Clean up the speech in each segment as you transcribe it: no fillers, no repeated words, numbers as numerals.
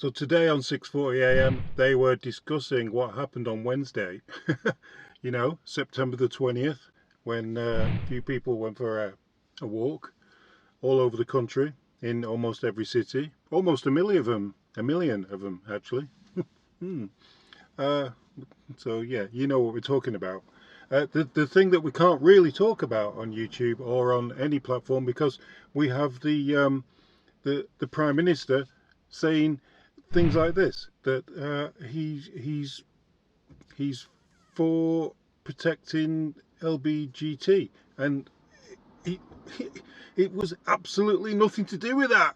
So today on 6:40 a.m. they were discussing what happened on Wednesday. You know, September the 20th, when a few people went for a walk all over the country in almost every city. Almost a million of them actually. Hmm. Uh, so yeah, you know what we're talking about. The thing that we can't really talk about on YouTube or on any platform because we have the Prime Minister saying things like this, that he's for protecting LBGT, and he, it was absolutely nothing to do with that.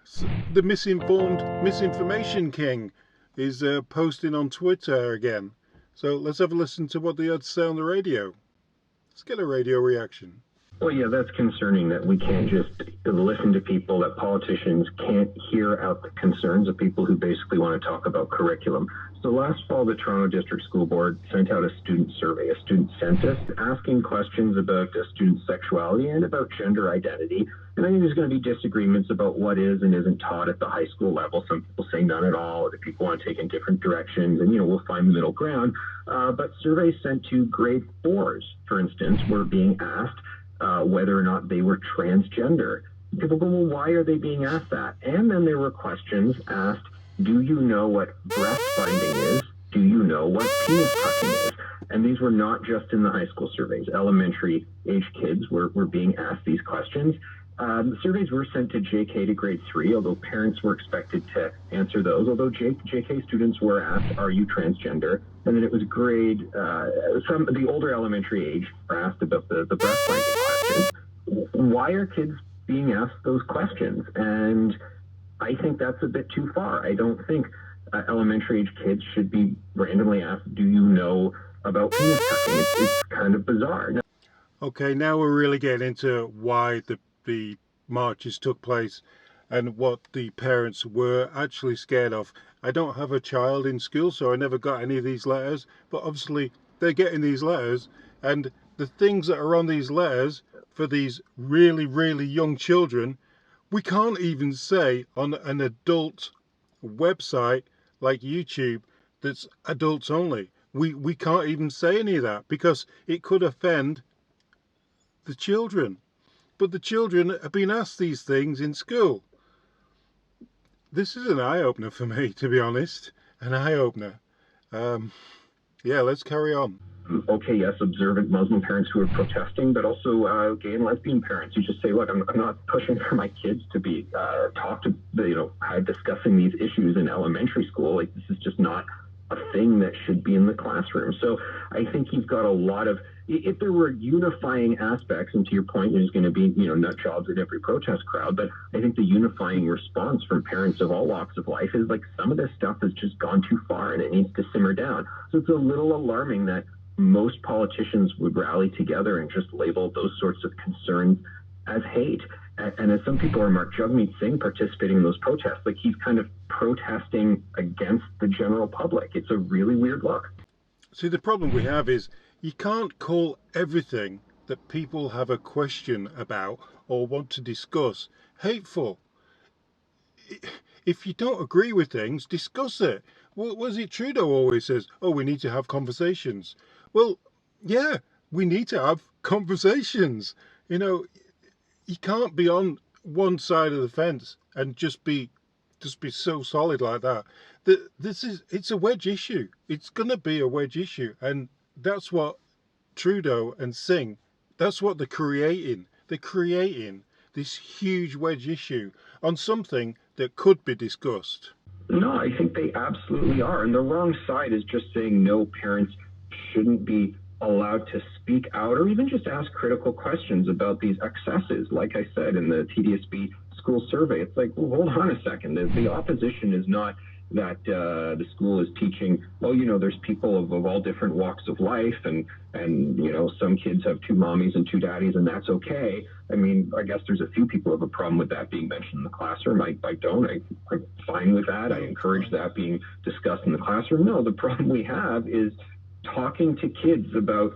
So the misinformation king is posting on Twitter again. So let's have a listen to what they had to say on the radio. Let's get a radio reaction. Well, yeah, that's concerning that we can't just listen to people, that politicians can't hear out the concerns of people who basically want to talk about curriculum. So last fall, the Toronto District School Board sent out a student survey, a student census, asking questions about student sexuality and about gender identity. And I think there's going to be disagreements about what is and isn't taught at the high school level. Some people say none at all, other people want to take in different directions, and, we'll find the middle ground. But surveys sent to grade 4s, for instance, were being asked whether or not they were transgender. People go, well, why are they being asked that? And then there were questions asked, do you know what breast binding is? Do you know what penis tucking is? And these were not just in the high school surveys. Elementary age kids were being asked these questions. The surveys were sent to JK to grade 3, although parents were expected to answer those. Although JK students were asked, are you transgender? And then it was the older elementary age were asked about the breast binding questions. Why are kids being asked those questions? And I think that's a bit too far. I don't think elementary age kids should be randomly asked, do you know about penis tucking? It's kind of bizarre. Okay, now we're really getting into why the marches took place and what the parents were actually scared of. I don't have a child in school, so I never got any of these letters, but obviously they're getting these letters, and the things that are on these letters for these really, really young children, we can't even say on an adult website like YouTube that's adults only. We can't even say any of that because it could offend the children. But the children have been asked these things in school. This is an eye-opener for me, to be honest. An eye-opener. Yeah, let's carry on. Okay, yes, observant Muslim parents who are protesting, but also gay and lesbian parents who just say, look, I'm not pushing for my kids to be discussing these issues in elementary school. Like, this is just not a thing that should be in the classroom. So I think you've got a lot of, if there were unifying aspects, and to your point, there's going to be, nut jobs in every protest crowd, but I think the unifying response from parents of all walks of life is like, some of this stuff has just gone too far and it needs to simmer down. So it's a little alarming that most politicians would rally together and just label those sorts of concerns as hate. And as some people remark, Jagmeet Singh participating in those protests, like he's kind of protesting against the general public. It's a really weird look. See, the problem we have is you can't call everything that people have a question about or want to discuss hateful. If you don't agree with things, discuss it. Was it Trudeau always says, oh, we need to have conversations? Well, yeah, we need to have conversations. You can't be on one side of the fence and just be so solid like that. It's a wedge issue. It's gonna be a wedge issue, and that's what Trudeau and Singh, that's what they're creating. They're creating this huge wedge issue on something that could be discussed. No, I think they absolutely are. And the wrong side is just saying no, parents shouldn't be allowed to speak out or even just ask critical questions about these excesses. Like I said in the TDSB school survey, it's like, well, hold on a second. The opposition is not that the school is teaching, there's people of all different walks of life, and some kids have 2 mommies and 2 daddies, and that's okay. I mean, I guess there's a few people who have a problem with that being mentioned in the classroom. I don't. I'm fine with that. I encourage that being discussed in the classroom. No, the problem we have is talking to kids about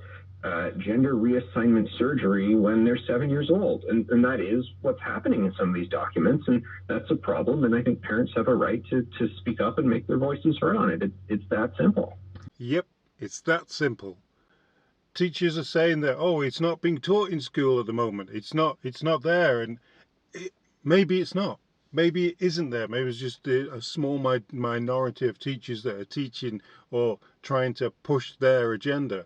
gender reassignment surgery when they're 7 years old. And that is what's happening in some of these documents. And that's a problem. And I think parents have a right to speak up and make their voices heard on it. It's that simple. Yep, it's that simple. Teachers are saying that, oh, it's not being taught in school at the moment. It's not there, and it, maybe it's not. Maybe it isn't there. Maybe it's just a small minority of teachers that are teaching or trying to push their agenda.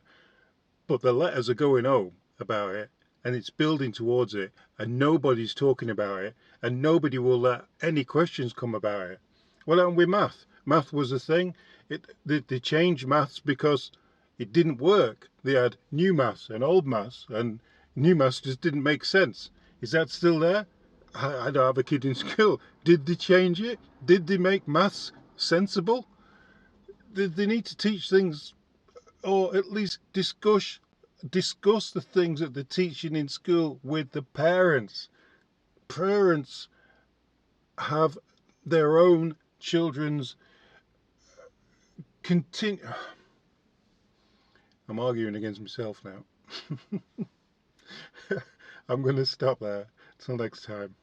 But the letters are going home about it, and it's building towards it, and nobody's talking about it, and nobody will let any questions come about it. Well, and with math, math was a thing. They changed maths because it didn't work. They had new maths and old maths, and new maths just didn't make sense. Is that still there? I don't have a kid in school. Did they change it? Did they make maths sensible? They need to teach things, or at least discuss the things that they're teaching in school with the parents. Parents have their own children's continue. I'm arguing against myself now. I'm going to stop there. Till next time.